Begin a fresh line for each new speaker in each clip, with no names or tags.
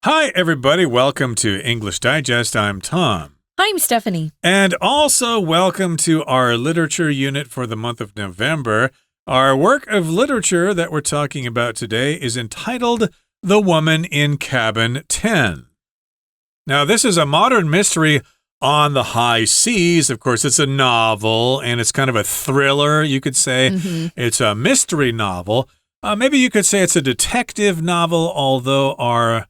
Hi, everybody. Welcome to English Digest. I'm Tom.
I'm Stephanie.
And also welcome to our literature unit for the month of November. Our work of literature that we're talking about today is entitled The Woman in Cabin 10. Now, this is a modern mystery on the high seas. Of course, it's a novel, and it's kind of a thriller, you could say. It's a mystery novel. Maybe you could say it's a detective novel, although our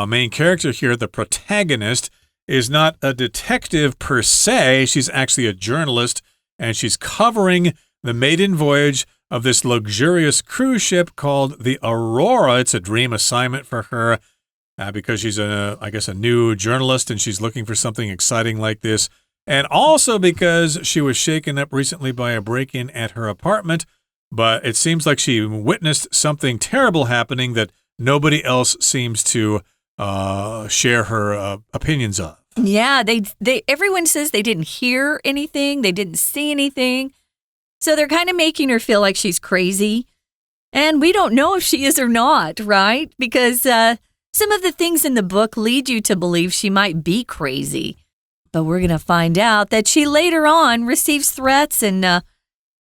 main character here, the protagonist, is not a detective per se. She's actually a journalist, and she's covering the maiden voyage of this luxurious cruise ship called the Aurora. It's a dream assignment for her because she's, I guess, a new journalist, and she's looking for something exciting like this. And also because she was shaken up recently by a break-in at her apartment, but it seems like she witnessed something terrible happening that nobody else seems to share her opinions of.
Yeah, everyone says they didn't hear anything, they didn't see anything. So they're kind of making her feel like she's crazy. And we don't know if she is or not, right? Because some of the things in the book lead you to believe she might be crazy. But we're going to find out that she later on receives threats and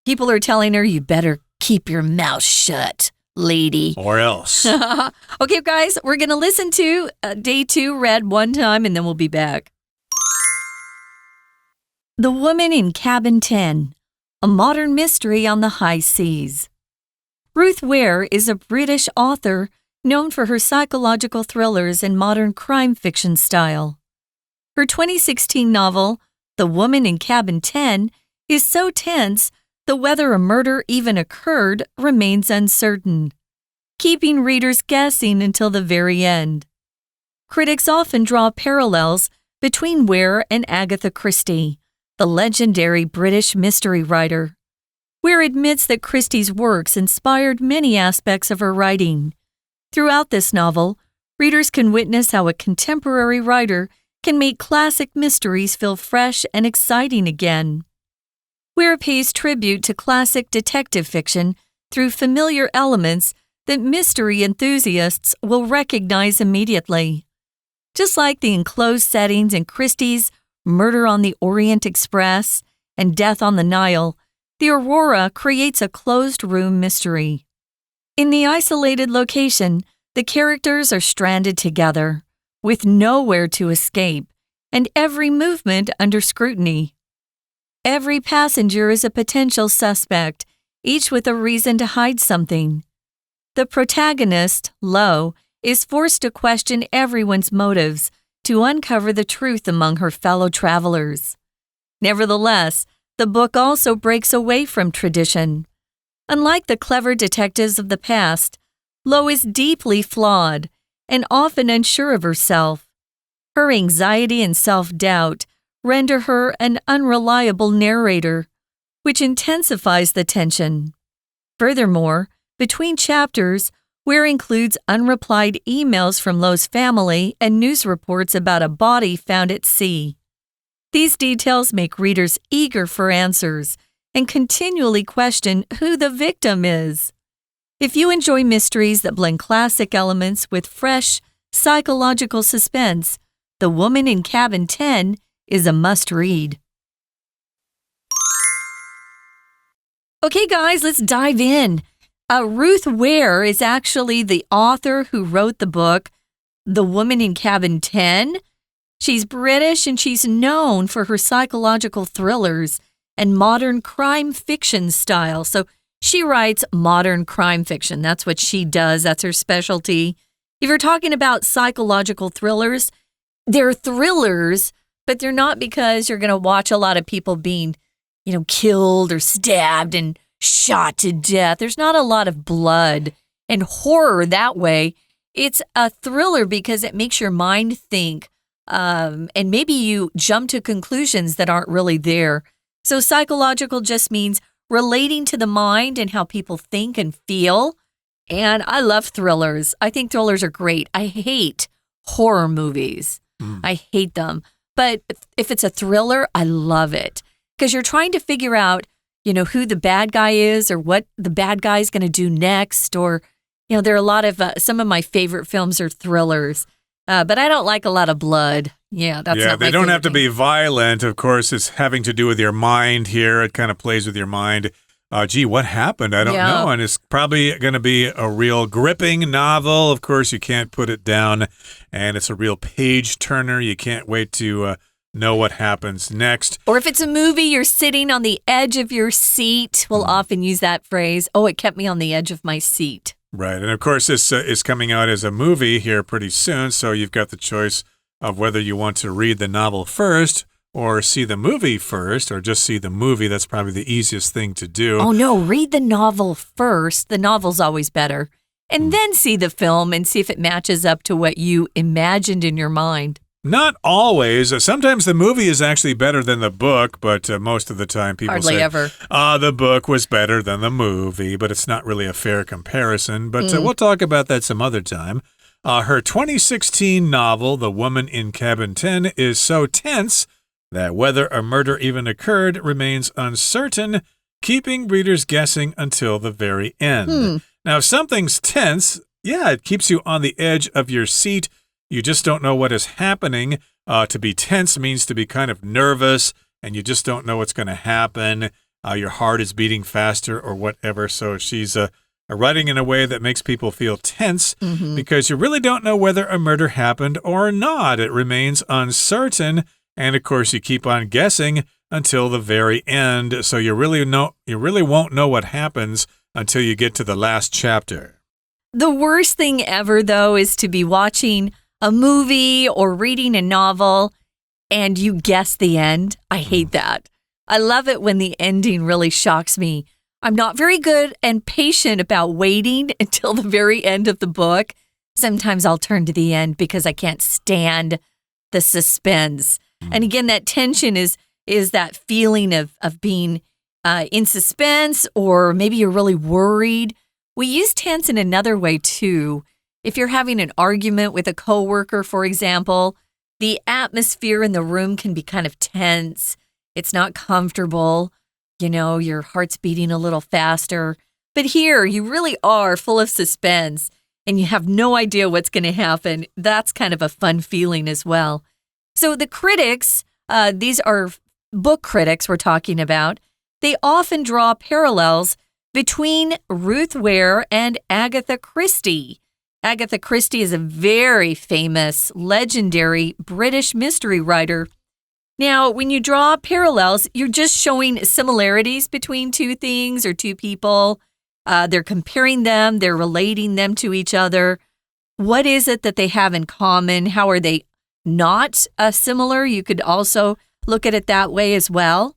people are telling her, you better keep your mouth shut, lady.
Or else.
Okay, guys, we're going to listen to day 2 read one time and then we'll be back. The Woman in Cabin 10, a modern mystery on the high seas. Ruth Ware is a British author known for her psychological thrillers and modern crime fiction style. Her 2016 novel, The Woman in Cabin 10, is so tense that whether a murder even occurred remains uncertain, keeping readers guessing until the very end. Critics often draw parallels between Ware and Agatha Christie, the legendary British mystery writer. Ware admits that Christie's works inspired many aspects of her writing. Throughout this novel, readers can witness how a contemporary writer can make classic mysteries feel fresh and exciting again. Ware pays tribute to classic detective fiction through familiar elements that mystery enthusiasts will recognize immediately. Just like the enclosed settings in Christie's Murder on the Orient Express and Death on the Nile, the Aurora creates a closed-room mystery. In the isolated location, the characters are stranded together, with nowhere to escape, and every movement under scrutiny. Every passenger is a potential suspect, each with a reason to hide something. The protagonist, Lo, is forced to question everyone's motives to uncover the truth among her fellow travelers. Nevertheless, the book also breaks away from tradition. Unlike the clever detectives of the past, Lo is deeply flawed and often unsure of herself. Her anxiety and self-doubt render her an unreliable narrator, which intensifies the tension. Furthermore, between chapters, Ware includes unreplied emails from Lo's family and news reports about a body found at sea. These details make readers eager for answers and continually question who the victim is. If you enjoy mysteries that blend classic elements with fresh, psychological suspense, The Woman in Cabin 10 is a must-read. Okay, guys, let's dive in. Ruth Ware is actually the author who wrote the book, The Woman in Cabin 10. She's British and she's known for her psychological thrillers and modern crime fiction style. So she writes modern crime fiction. That's what she does. That's her specialty. If you're talking about psychological thrillers, they're thrillers, but they're not because you're going to watch a lot of people being, killed or stabbed and shot to death. There's not a lot of blood and horror that way. It's a thriller because it makes your mind think, and maybe you jump to conclusions that aren't really there. So psychological just means relating to the mind and how people think and feel. And I love thrillers. I think thrillers are great. I hate horror movies. I hate them. But if it's a thriller, I love it because you're trying to figure out, who the bad guy is or what the bad guy is going to do next. Or, there are a lot of, some of my favorite films are thrillers. But I don't like a lot of blood. Yeah, that's not my
they don't have to
favorite
be violent. Of course, it's having to do with your mind here. It kind of plays with your mind. Gee, what happened? I don't know. And it's probably going to be a real gripping novel. Of course, you can't put it down. And it's a real page turner. You can't wait to know what happens next.
Or if it's a movie, you're sitting on the edge of your seat. We'll often use that phrase. Oh, it kept me on the edge of my seat.
Right. And of course, this is coming out as a movie here pretty soon. So you've got the choice of whether you want to read the novel first or see the movie first, or just see the movie. That's probably the easiest thing to do.
Oh, no, read the novel first. The novel's always better. And then see the film and see if it matches up to what you imagined in your mind.
Not always. Sometimes the movie is actually better than the book, but most of the time people
Hardly
say,
ever.
The book was better than the movie, but it's not really a fair comparison. But we'll talk about that some other time. Her 2016 novel, The Woman in Cabin 10, is so tense that whether a murder even occurred remains uncertain, keeping readers guessing until the very end. Now, if something's tense, it keeps you on the edge of your seat. You just don't know what is happening. To be tense means to be kind of nervous, and you just don't know what's going to happen. Your heart is beating faster or whatever. So she's writing in a way that makes people feel tense because you really don't know whether a murder happened or not. It remains uncertain. And of course, you keep on guessing until the very end. So you really won't know what happens until you get to the last chapter.
The worst thing ever, though, is to be watching a movie or reading a novel and you guess the end. I hate that. I love it when the ending really shocks me. I'm not very good and patient about waiting until the very end of the book. Sometimes I'll turn to the end because I can't stand the suspense. And again, that tension is that feeling of being in suspense, or maybe you're really worried. We use tense in another way, too. If you're having an argument with a coworker, for example, the atmosphere in the room can be kind of tense. It's not comfortable. You know, your heart's beating a little faster. But here, you really are full of suspense, and you have no idea what's going to happen. That's kind of a fun feeling as well. So the critics, these are book critics we're talking about, they often draw parallels between Ruth Ware and Agatha Christie. Agatha Christie is a very famous, legendary British mystery writer. Now, when you draw parallels, you're just showing similarities between two things or two people. They're comparing them, they're relating them to each other. What is it that they have in common? How are they not similar? You could also look at it that way as well.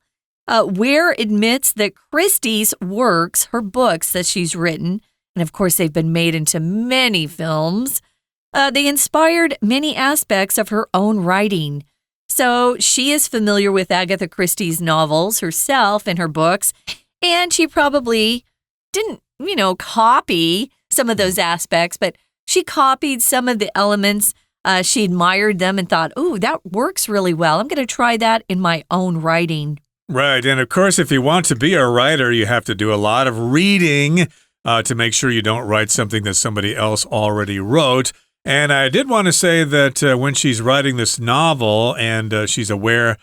Ware admits that Christie's works, her books that she's written, and of course they've been made into many films, they inspired many aspects of her own writing. So she is familiar with Agatha Christie's novels herself and her books, and she probably didn't, copy some of those aspects, but she copied some of the elements. She admired them and thought, "Ooh, that works really well. I'm going to try that in my own writing."
Right. And of course, if you want to be a writer, you have to do a lot of reading to make sure you don't write something that somebody else already wrote. And I did want to say that when she's writing this novel and she's aware,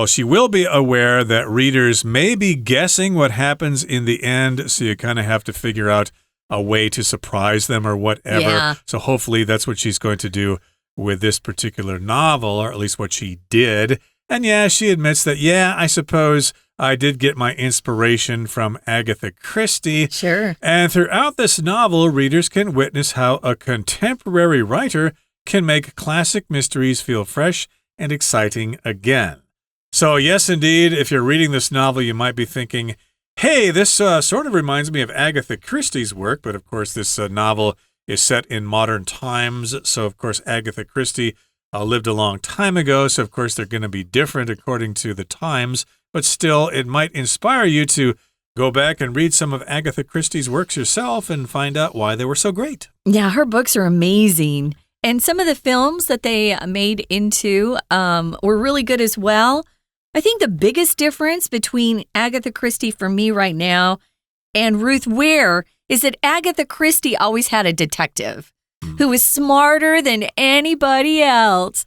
she will be aware that readers may be guessing what happens in the end. So you kind of have to figure out a way to surprise them or whatever.
Yeah.
So hopefully that's what she's going to do with this particular novel, or at least what she did. And she admits that, I suppose I did get my inspiration from Agatha Christie.
Sure.
And throughout this novel, readers can witness how a contemporary writer can make classic mysteries feel fresh and exciting again. So yes, indeed, if you're reading this novel, you might be thinking, hey, this sort of reminds me of Agatha Christie's work. But of course, this novel is set in modern times. So of course, Agatha Christie lived a long time ago. So of course, they're going to be different according to the times. But still, it might inspire you to go back and read some of Agatha Christie's works yourself and find out why they were so great.
Yeah, her books are amazing. And some of the films that they made into were really good as well. I think the biggest difference between Agatha Christie for me right now and Ruth Ware is that Agatha Christie always had a detective. who was smarter than anybody else.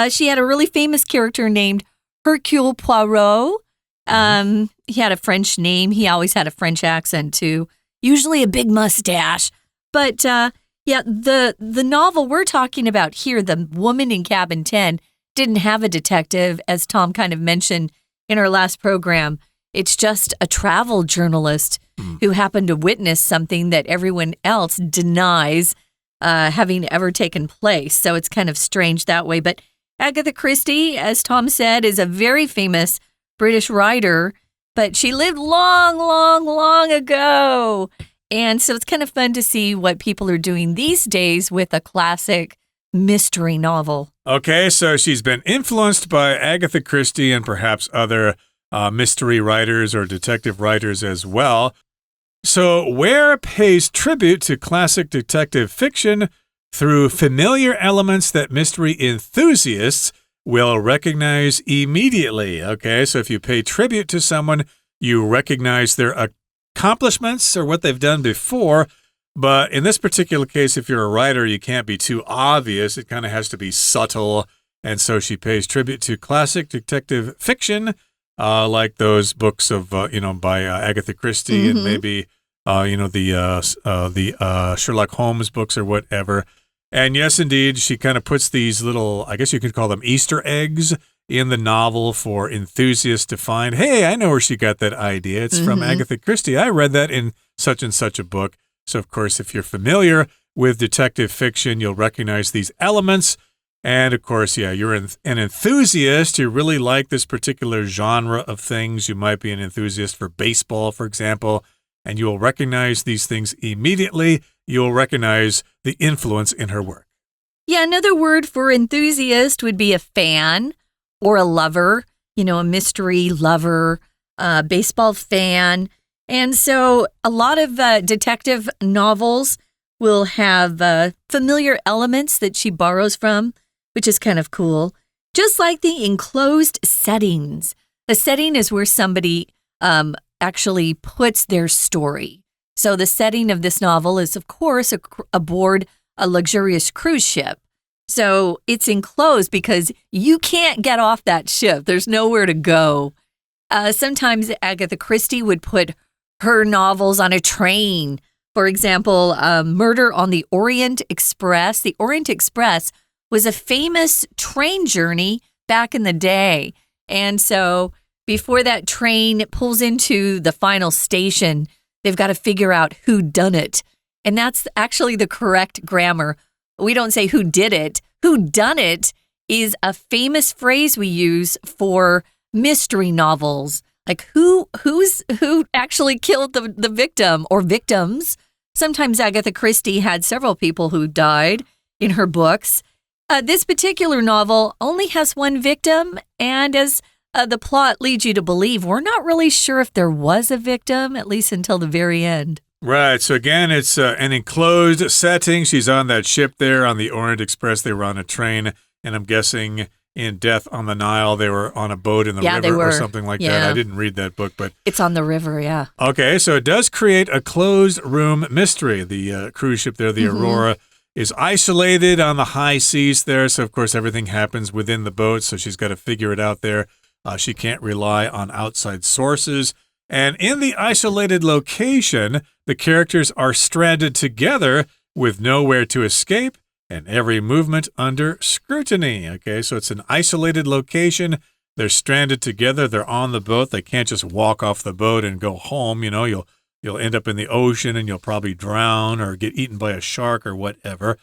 She had a really famous character named Hercule Poirot. He had a French name. He always had a French accent, too. Usually a big mustache. But, the novel we're talking about here, The Woman in Cabin 10, didn't have a detective, as Tom kind of mentioned in our last program. It's just a travel journalist who happened to witness something that everyone else denies having ever taken place. So it's kind of strange that way. But Agatha Christie, as Tom said, is a very famous British writer, but she lived long, long, long ago. And so it's kind of fun to see what people are doing these days with a classic mystery novel.
Okay, so she's been influenced by Agatha Christie and perhaps other mystery writers or detective writers as well. So Ware pays tribute to classic detective fiction through familiar elements that mystery enthusiasts will recognize immediately. Okay, so if you pay tribute to someone, you recognize their accomplishments or what they've done before. But in this particular case, if you're a writer, you can't be too obvious. It kind of has to be subtle. And so she pays tribute to classic detective fiction, like those books of, by Agatha Christie and maybe, the Sherlock Holmes books or whatever. And yes, indeed, she kind of puts these little, I guess you could call them Easter eggs in the novel for enthusiasts to find, hey, I know where she got that idea. It's from Agatha Christie. I read that in such and such a book. So, of course, if you're familiar with detective fiction, you'll recognize these elements. And, of course, you're an enthusiast. You really like this particular genre of things. You might be an enthusiast for baseball, for example, and you will recognize these things immediately. You'll recognize the influence in her work.
Yeah, another word for enthusiast would be a fan or a lover, a mystery lover, baseball fan. And so a lot of detective novels will have familiar elements that she borrows from, which is kind of cool. Just like the enclosed settings. The setting is where somebody actually puts their story. So the setting of this novel is, of course, aboard a luxurious cruise ship. So it's enclosed because you can't get off that ship. There's nowhere to go. Sometimes Agatha Christie would put her novels on a train. For example, Murder on the Orient Express. The Orient Express was a famous train journey back in the day. And so before that train pulls into the final station, they've got to figure out who done it. And that's actually the correct grammar. We don't say who did it. Who done it is a famous phrase we use for mystery novels. Like who actually killed the victim or victims. Sometimes Agatha Christie had several people who died in her books. This particular novel only has one victim, and as the plot leads you to believe, we're not really sure if there was a victim, at least until the very end.
Right. So again, it's an enclosed setting. She's on that ship there on the Orient Express. They were on a train, and I'm guessing in Death on the Nile, they were on a boat in the river or something like that. I didn't read that book, but
it's on the river, yeah.
Okay, so it does create a closed room mystery. The cruise ship there, the Aurora, is isolated on the high seas there. So, of course, everything happens within the boat. So she's got to figure it out there. She can't rely on outside sources. And in the isolated location, the characters are stranded together with nowhere to escape and every movement under scrutiny. Okay, so it's an isolated location. They're stranded together. They're on the boat. They can't just walk off the boat and go home. You'll end up in the ocean and you'll probably drown or get eaten by a shark or whatever.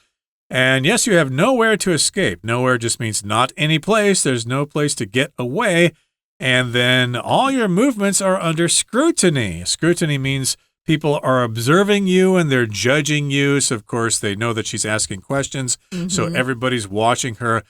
And yes, you have nowhere to escape. Nowhere just means not any place. There's no place to get away. And then all your movements are under scrutiny. Scrutiny means people are observing you and they're judging you. So, of course, they know that she's asking questions. So everybody's watching her.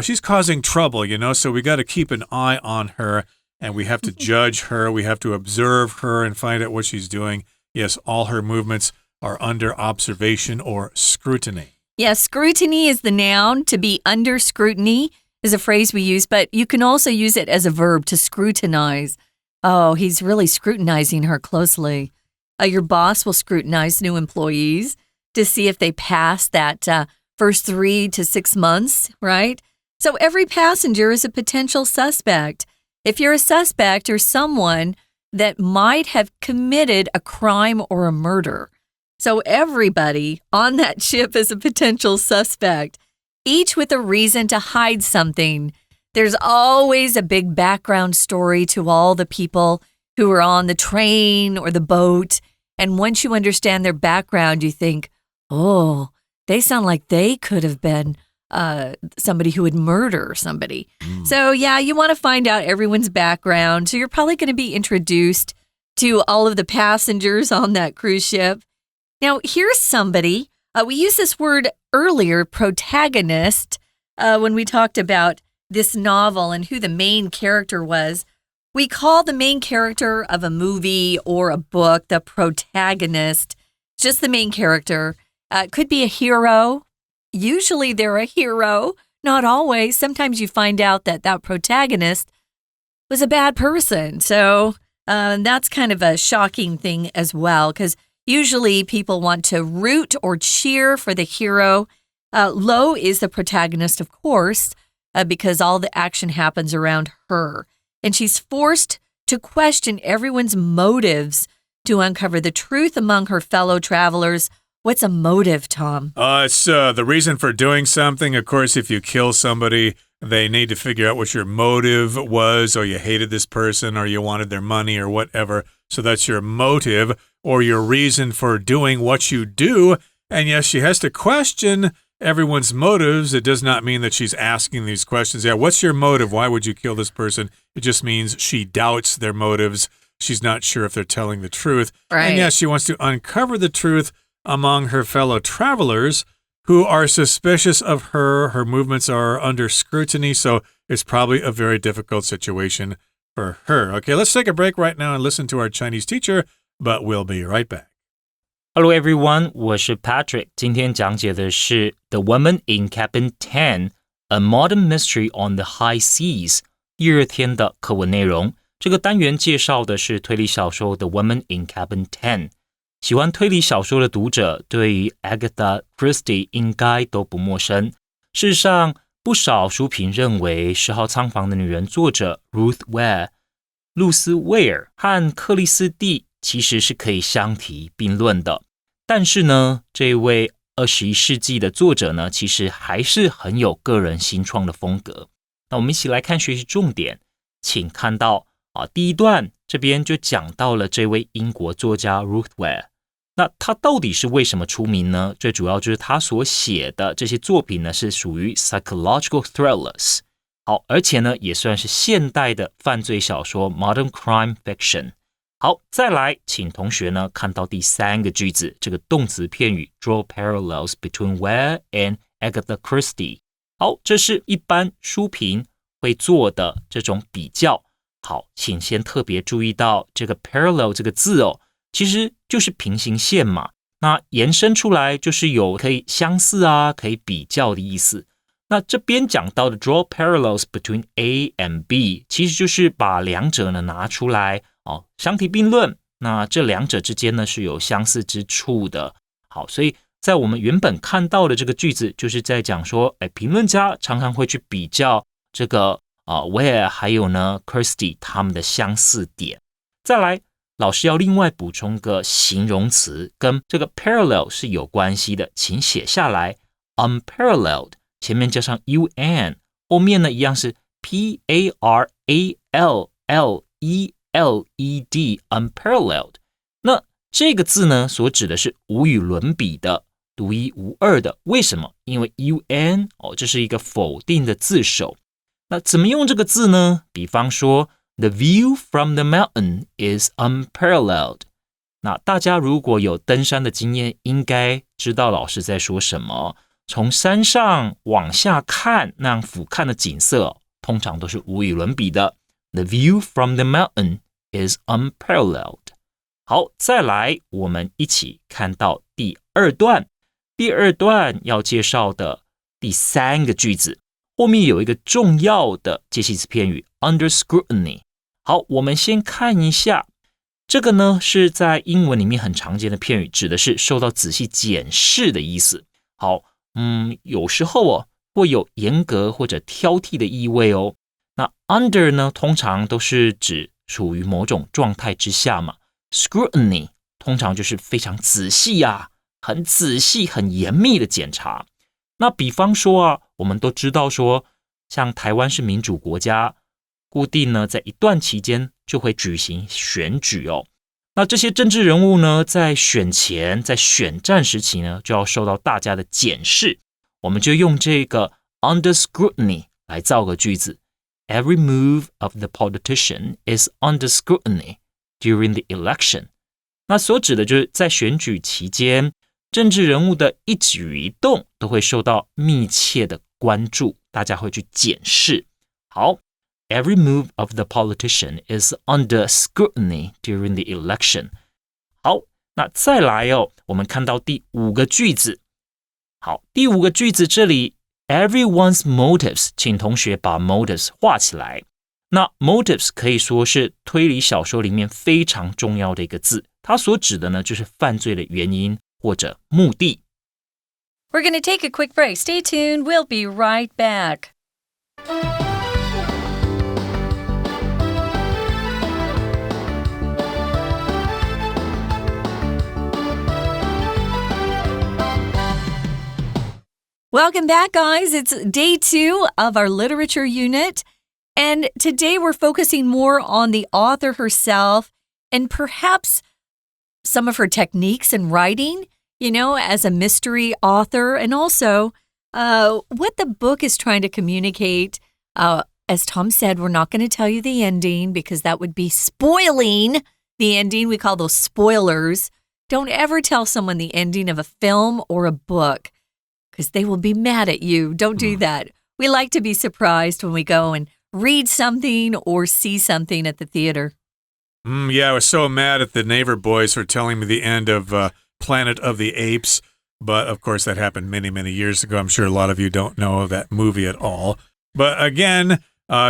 She's causing trouble, so we got to keep an eye on her and we have to judge her. We have to observe her and find out what she's doing. Yes, all her movements are under observation or scrutiny.
Yeah, scrutiny is the noun. To be under scrutiny is a phrase we use, but you can also use it as a verb to scrutinize. Oh, he's really scrutinizing her closely. Your boss will scrutinize new employees. to see if they pass that first 3 to 6 months, right? So every passenger is a potential suspect. If you're a suspect or someone that might have committed a crime or a murder. So everybody on that ship is a potential suspect, each with a reason to hide something. There's always a big background story to all the people who are on the train or the boat. And once you understand their background, you think, oh, they sound like they could have been somebody who would murder somebody. So yeah, you want to find out everyone's background. So you're probably going to be introduced to all of the passengers on that cruise ship. Now, here's somebody. We used this word earlier, protagonist, when we talked about this novel and who the main character was. We call the main character of a movie or a book the protagonist, just the main character. It could be a hero. Usually they're a hero, not always. Sometimes you find out that that protagonist was a bad person. So that's kind of a shocking thing as well, because usually people want to root or cheer for the hero. Lo is the protagonist, of course, because all the action happens around her. And she's forced to question everyone's motives to uncover the truth among her fellow travelers. What's a motive, Tom?
It's the reason for doing something. Of course, if you kill somebody, they need to figure out what your motive was, or you hated this person, or you wanted their money, or whatever. So that's your motive, or your reason for doing what you do. And yes, she has to question everyone's motives. It does not mean that she's asking these questions. Yeah, what's your motive? Why would you kill this person? It just means she doubts their motives. She's not sure if they're telling the truth.
Right.
And yes, she wants to uncover the truth among her fellow travelers who are suspicious of her. Her movements are under scrutiny, so it's probably a very difficult situation for her. Okay, let's take a break right now and listen to our Chinese teacher, but we'll be right back.
Hello everyone, 我是 Patrick. 今天讲解的是 The Woman in Cabin 10, A Modern Mystery on the High Seas. 第二天的课文内容。这个单元介绍的是推理小说 The Woman in Cabin 10。喜欢推理小说的读者对于 Agatha Christie 应该都不陌生。事实上，不少书评认为10号仓房的女人作者 Ruth Ware 露丝威尔和克里斯蒂其实是可以相提并论的。但是呢，这位21世纪的作者呢，其实还是很有个人新创的风格。那我们一起来看学习重点，请看到第一段这边就讲到了这位英国作家 Ruth Ware。那他到底是为什么出名呢？最主要就是他所写的这些作品呢，是属于 psychological thrillers。好，而且呢，也算是现代的犯罪小说 modern crime fiction。好，再来，请同学呢看到第三个句子，这个动词片语 draw parallels between Ware and Agatha Christie。好，这是一般书评会做的这种比较。好，请先特别注意到这个 parallel 这个字哦。其实就是平行线嘛，那延伸出来就是有可以相似啊，可以比较的意思。那这边讲到的 draw parallels between A and B， 其实就是把两者呢拿出来相提并论。那这两者之间呢是有相似之处的。好，所以在我们原本看到的这个句子，就是在讲说，评论家常常会去比较这个Ware 还有呢 Christie 他们的相似点。再来。老师要另外补充个形容词，跟这个 parallel 是有关系的，请写下来 unparalleled， 前面加上 un， 后面呢一样是 paralleled unparalleled。 那这个字呢所指的是无与伦比的，独一无二的。为什么？因为 un 这是一个否定的字首。那怎么用这个字呢？比方说The view from the mountain is unparalleled。 那大家如果有登山的经验，应该知道老师在说什么。从山上往下看，那样俯瞰的景色，通常都是无与伦比的。The view from the mountain is unparalleled。 好，再来，我们一起看到第二段。第二段要介绍的第三个句子，后面有一个重要的介系词片语 under scrutiny。好，我们先看一下这个呢是在英文里面很常见的片语，指的是受到仔细检视的意思。好，有时候会有严格或者挑剔的意味哦。那 under 呢，通常都是指处于某种状态之下嘛。Scrutiny 通常就是非常仔细很仔细、很严密的检查。那比方说我们都知道说，像台湾是民主国家，固定呢在一段期间就会举行选举哦。那这些政治人物呢，在选前、在选战时期呢，就要受到大家的检视。我们就用这个 under scrutiny 来造个句子。Every move of the politician is under scrutiny during the election. 那所指的就是在选举期间，政治人物的一举一动都会受到密切的关注，大家会去检视。好。Every move of the politician is under scrutiny during the election. 好，那再来我们看到第5个句子。好，第5个句子这里 everyone's motives， 请同学把 motives 画起来。那 motives 可以说是推理小说里面非常重要的一个字，它所指的呢就是犯罪的原因或者目的。
We're going to take a quick break. Stay tuned. We'll be right back. Welcome back, guys. It's day 2 of our literature unit. And today we're focusing more on the author herself and perhaps some of her techniques in writing, as a mystery author, and also what the book is trying to communicate. As Tom said, we're not going to tell you the ending because that would be spoiling the ending. We call those spoilers. Don't ever tell someone the ending of a film or a book, because they will be mad at you. Don't do that. We like to be surprised when we go and read something or see something at the theater.
Yeah, I was so mad at the neighbor boys for telling me the end of Planet of the Apes. But, of course, that happened many, many years ago. I'm sure a lot of you don't know that movie at all. But, again,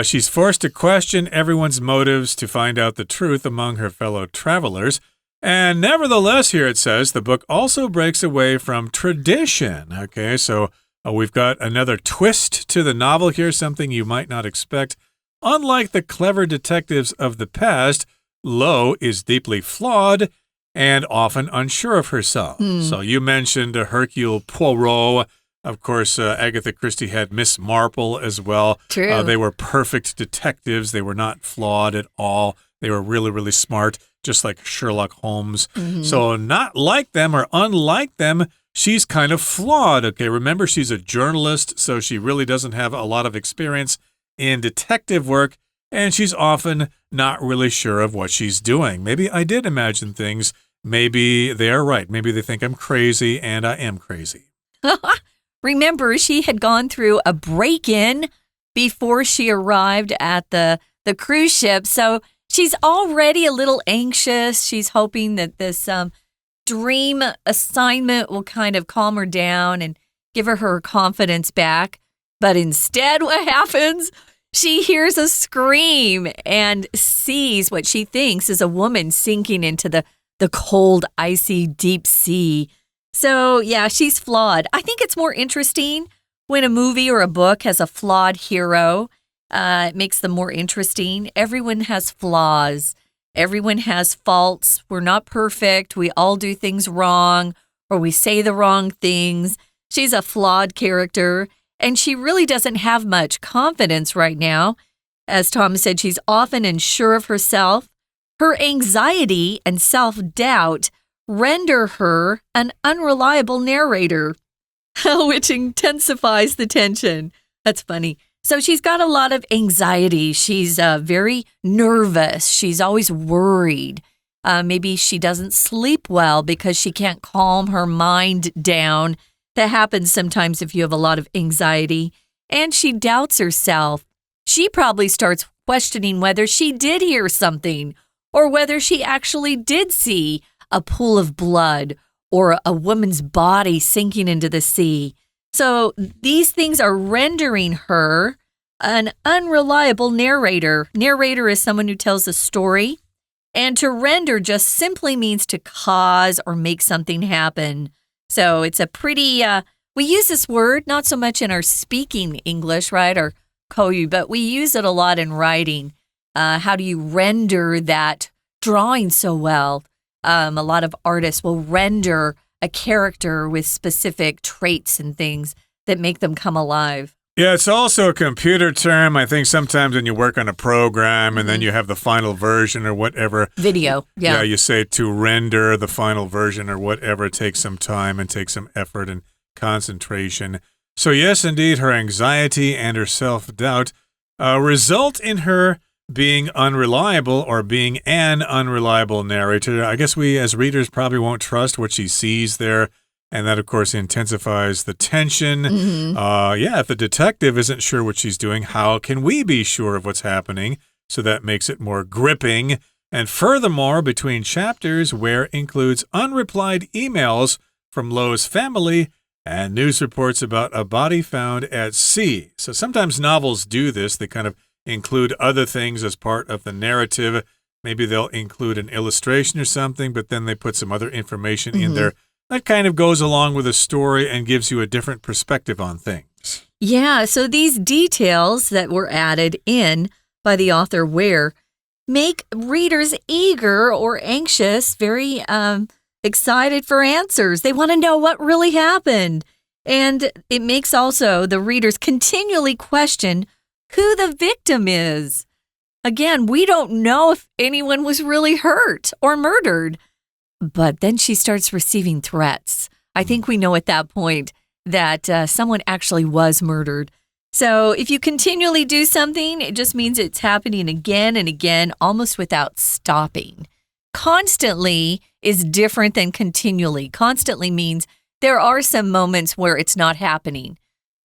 she's forced to question everyone's motives to find out the truth among her fellow travelers. And nevertheless, here it says, the book also breaks away from tradition. Okay, so we've got another twist to the novel here, something you might not expect. Unlike the clever detectives of the past, Lo is deeply flawed and often unsure of herself. So you mentioned Hercule Poirot. Of course, Agatha Christie had Miss Marple as well.
True.
They were perfect detectives. They were not flawed at all. They were really, really smart, just like Sherlock Holmes. So not like them or unlike them, she's kind of flawed. Okay, remember, she's a journalist, so she really doesn't have a lot of experience in detective work, and she's often not really sure of what she's doing. Maybe I did imagine things. Maybe they are right. Maybe they think I'm crazy, and I am crazy.
Remember, she had gone through a break-in before she arrived at the cruise ship, so she's already a little anxious. She's hoping that this dream assignment will kind of calm her down and give her confidence back. But instead, what happens? She hears a scream and sees what she thinks is a woman sinking into the cold, icy, deep sea. So, yeah, she's flawed. I think it's more interesting when a movie or a book has a flawed hero. It makes them more interesting. Everyone has flaws. Everyone has faults. We're not perfect. We all do things wrong, or we say the wrong things. She's a flawed character, and she really doesn't have much confidence right now. As Tom said, she's often unsure of herself. Her anxiety and self-doubt render her an unreliable narrator, which intensifies the tension. That's funny. So she's got a lot of anxiety. She's very nervous. She's always worried. Maybe she doesn't sleep well because she can't calm her mind down. That happens sometimes if you have a lot of anxiety. And she doubts herself. She probably starts questioning whether she did hear something or whether she actually did see a pool of blood or a woman's body sinking into the sea. So these things are rendering her an unreliable narrator. Narrator is someone who tells a story. And to render just simply means to cause or make something happen. So it's a pretty, we use this word not so much in our speaking English, right, or 口语, but we use it a lot in writing. How do you render that drawing so well? A lot of artists will render a character with specific traits and things that make them come alive.
Yeah, it's also a computer term. I think sometimes when you work on a program and then you have the final version or whatever.
Video, yeah.
Yeah, you say to render the final version or whatever. It takes some time and takes some effort and concentration. So yes, indeed, her anxiety and her self-doubt result in her being unreliable or being an unreliable narrator. I guess we as readers probably won't trust what she sees there. And that, of course, intensifies the tension. If the detective isn't sure what she's doing, how can we be sure of what's happening? So that makes it more gripping. And furthermore, between chapters, Where includes unreplied emails from Lo's family and news reports about a body found at sea. So sometimes novels do this. They kind of include other things as part of the narrative. Maybe they'll include an illustration or something, but then they put some other information in there. That kind of goes along with a story and gives you a different perspective on things.
Yeah, so these details that were added in by the author Ware make readers eager or anxious, very excited for answers. They want to know what really happened. And it makes also the readers continually question who the victim is. Again, we don't know if anyone was really hurt or murdered. But then she starts receiving threats. I think we know at that point that someone actually was murdered. So if you continually do something, it just means it's happening again and again, almost without stopping. Constantly is different than continually. Constantly means there are some moments where it's not happening.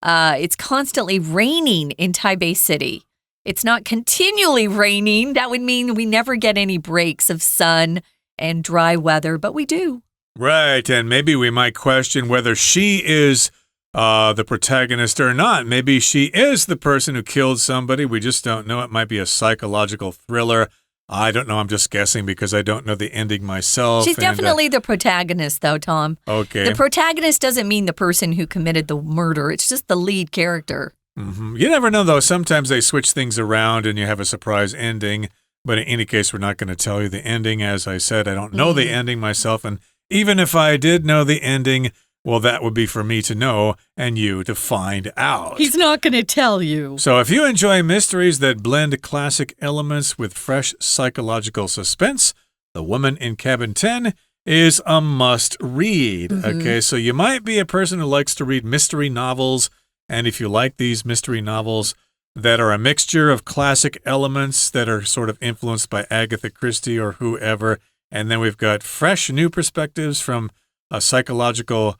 It's constantly raining in Taipei City. It's not continually raining. That would mean we never get any breaks of sun and dry weather, but we do.
Right, and maybe we might question whether she is the protagonist or not. Maybe she is the person who killed somebody. We just don't know. It might be a psychological thriller. I don't know. I'm just guessing because I don't know the ending myself.
She's definitely the protagonist, though, Tom.
Okay.
The protagonist doesn't mean the person who committed the murder. It's just the lead character.
You never know, though. Sometimes they switch things around and you have a surprise ending. But in any case, we're not going to tell you the ending. As I said, I don't know the ending myself. And even if I did know the ending, well, that would be for me to know and you to find out.
He's not going to tell you.
So if you enjoy mysteries that blend classic elements with fresh psychological suspense, The Woman in Cabin 10 is a must-read. Okay, so you might be a person who likes to read mystery novels. And if you like these mystery novels that are a mixture of classic elements that are sort of influenced by Agatha Christie or whoever. And then we've got fresh new perspectives from a psychological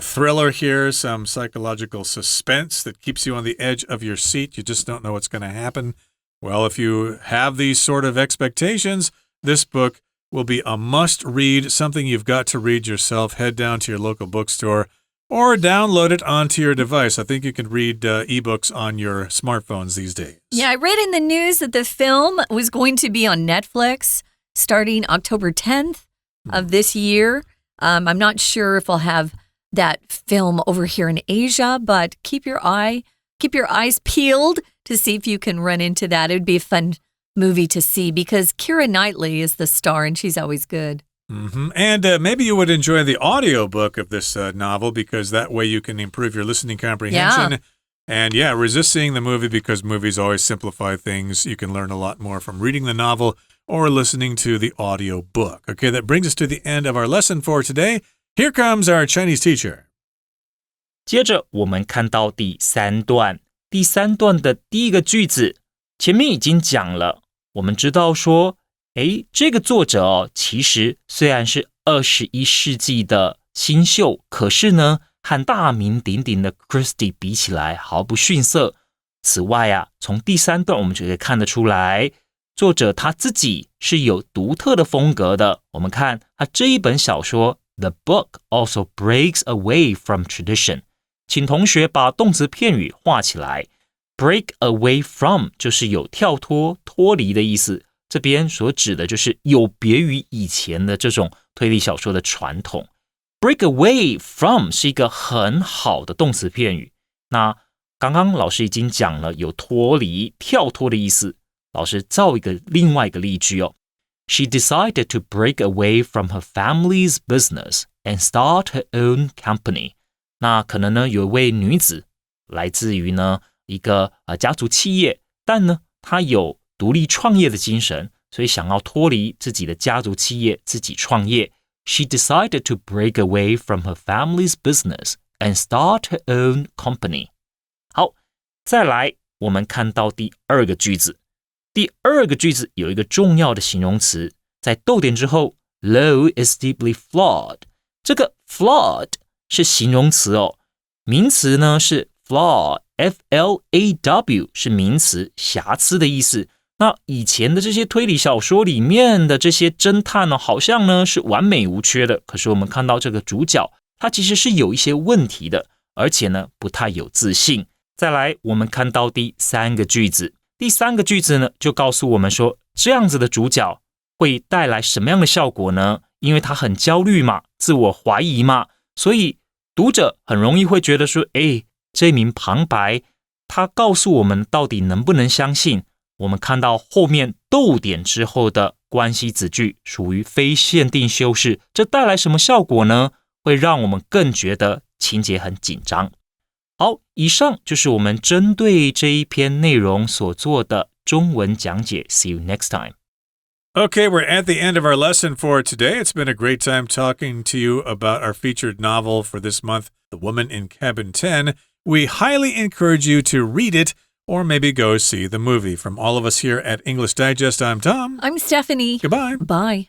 thriller here, some psychological suspense that keeps you on the edge of your seat. You just don't know what's going to happen. Well, if you have these sort of expectations, this book will be a must-read, something you've got to read yourself. Head down to your local bookstore or download it onto your device. I think you can read ebooks on your smartphones these days.
Yeah, I read in the news that the film was going to be on Netflix starting October 10th of this year. I'm not sure if I'll have that film over here in Asia, but keep your eyes peeled to see if you can run into that. It would be a fun movie to see because Keira Knightley is the star and she's always good.
And maybe you would enjoy the audiobook of this novel because that way you can improve your listening comprehension.
Yeah.
And resist seeing the movie because movies always simplify things. You can learn a lot more from reading the novel or listening to the audio book. Okay, that brings us to the end of our lesson for today. Here comes our Chinese teacher.
接着我们看到第三段的第一个句子，前面已经讲了，我们知道说这个作者其实虽然是21世纪的新秀，可是呢，和大名鼎鼎的 Christie 比起来毫不逊色。此外从第三段我们就可以看得出来，作者他自己是有独特的风格的。我们看他这一本小说 The book also breaks away from tradition， 请同学把动词片语画起来。Break away from 就是有跳脱、脱离的意思。这边所指的就是有别于以前的这种推理小说的传统。Break away from 是一个很好的动词片语。那刚刚老师已经讲了有脱离、跳脱的意思。老师造另外一个例句哦。She decided to break away from her family's business and start her own company. 那可能呢，有一位女子来自于呢一个家族企业，但呢她有独立创业的精神，所以想要脱离自己的家族企业，自己创业。She decided to break away from her family's business and start her own company. 好，再来我们看到第二个句子。第二个句子有一个重要的形容词，在逗点之后 Lo is deeply flawed. 这个 flawed 是形容词哦，名词呢是 flaw, F-L-A-W 是名词，瑕疵的意思。那以前的这些推理小说里面的这些侦探呢，好像呢是完美无缺的，可是我们看到这个主角他其实是有一些问题的，而且呢不太有自信。再来我们看到第三个句子，第三个句子呢就告诉我们说，这样子的主角会带来什么样的效果呢？因为他很焦虑嘛，自我怀疑嘛，所以读者很容易会觉得说，这名旁白他告诉我们到底能不能相信。我们看到后面逗点之后的关系子句属于非限定修饰，这带来什么效果呢？会让我们更觉得情节很紧张。好，以上就是我们针对这一篇内容所做的中文讲解。See you next time.
Okay, we're at the end of our lesson for today. It's been a great time talking to you about our featured novel for this month, The Woman in Cabin 10. We highly encourage you to read it or maybe go see the movie. From all of us here at English Digest, I'm Tom.
I'm Stephanie.
Goodbye.
Bye.